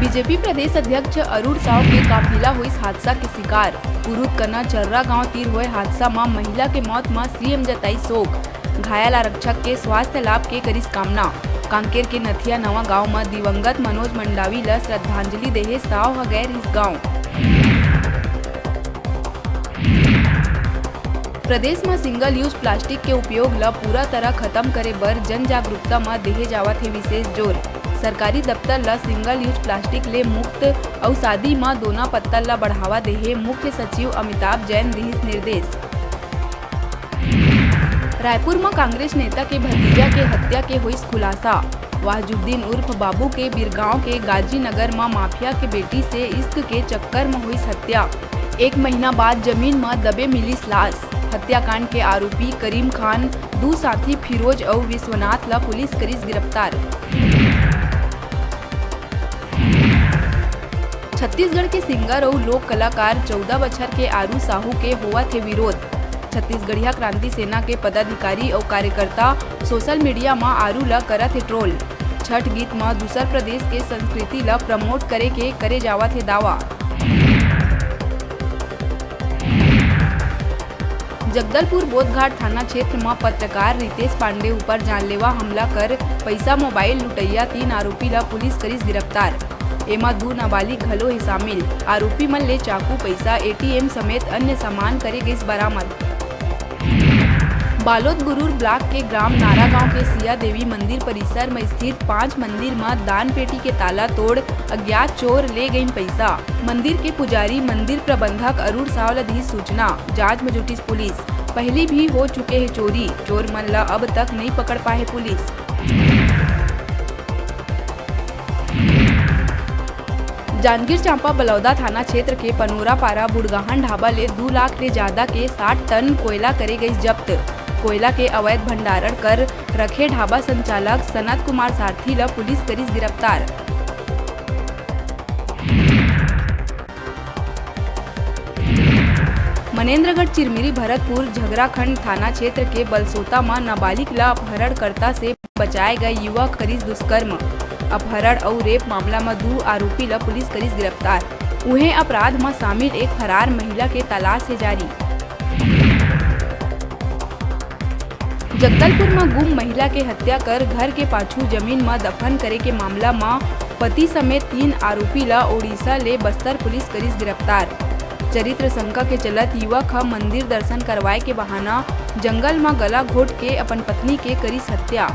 BJP प्रदेश अध्यक्ष अरुण साव के काफिला हुई हादसा के शिकार। पुरुत कना चर्रा गांव तीर हुए हादसा में महिला के मौत में सीएम जताई शोक। घायल आरक्षक के स्वास्थ्य लाभ के करीस कामना। कांकेर के नथिया नवा गांव में दिवंगत मनोज मंडावी ला श्रद्धांजलि देहे साव हगैर इस गांव। प्रदेश में सिंगल यूज प्लास्टिक के उपयोग ला पूरा तरह खत्म करे बर जन जागरूकता में देहे जावत है विशेष जोर। सरकारी दफ्तर ला सिंगल यूज प्लास्टिक ले मुक्त और शादी में दोना पत्तल ला बढ़ावा देहे मुख्य सचिव अमिताभ जैन दिहिस निर्देश। रायपुर में कांग्रेस नेता के भतीजा के हत्या के हुई खुलासा। वाजुद्दीन उर्फ बाबू के बिरगांव के गाजी नगर में माफिया के बेटी से इश्क के चक्कर में हुई हत्या। 1 महीना बाद जमीन में दबे मिली लाश। हत्याकांड के आरोपी करीम खान, 2 साथी फिरोज और विश्वनाथ ला पुलिस करीस गिरफ्तार। छत्तीसगढ़ के सिंगर और लोक कलाकार 14 बछर के आरू साहू के हुआ थे विरोध। छत्तीसगढ़िया क्रांति सेना के पदाधिकारी और कार्यकर्ता सोशल मीडिया में आरू ला करत है ट्रोल। छठ गीत में दूसर प्रदेश के संस्कृति ला प्रमोट करे जावत है दावा। जगदलपुर बोधघाट थाना क्षेत्र में पत्रकार रितेश पांडे ऊपर जानलेवा हमला कर पैसा मोबाइल लुटैया 3 आरोपी ला पुलिस करीस गिरफ्तार। एमा 2 नाबालिग घलो है शामिल। आरोपी मन ले चाकू, पैसा, एटीएम समेत अन्य सामान करे गईस बरामद। बालोद गुरूर ब्लॉक के ग्राम नारा गांव के सिया देवी मंदिर परिसर में स्थित 5 मंदिर में दान पेटी के ताला तोड़ अज्ञात चोर ले गई पैसा। मंदिर के पुजारी मंदिर प्रबंधक अरुण साव ला दी सूचना। जांच में जुटी पुलिस। पहले भी हो चुके हैं चोरी। चोर मन ला अब तक नहीं पकड़ पाए पुलिस। जांजगीर चांपा बलौदा थाना क्षेत्र के पनोरा पारा बुड़गाहन ढाबा ले 2 लाख ले ज्यादा के 60 टन कोयला करे गई जब्त। कोयला के अवैध भंडारण कर रखे ढाबा संचालक सनत कुमार सारथी ला पुलिस करीस गिरफ्तार। मनेन्द्रगढ़ चिरमिरी भरतपुर झगराखंड थाना क्षेत्र के बलसोता में नाबालिग ला अपहरणकर्ता से बचाए गए युवक करीस दुष्कर्म। अपहरण और रेप मामला में 2 आरोपी ला पुलिस करीस गिरफ्तार। उन्हें अपराध में शामिल एक फरार महिला के तलाश है जारी। जगदलपुर में गुम महिला के हत्या कर घर के पाछू जमीन में दफन करे के मामला में पति समेत 3 आरोपी ला ओडिशा ले बस्तर पुलिस करीस गिरफ्तार। चरित्र शंका के चलत युवक मंदिर दर्शन करवाए के बहाना जंगल में गला घोट के अपन पत्नी के करीस हत्या।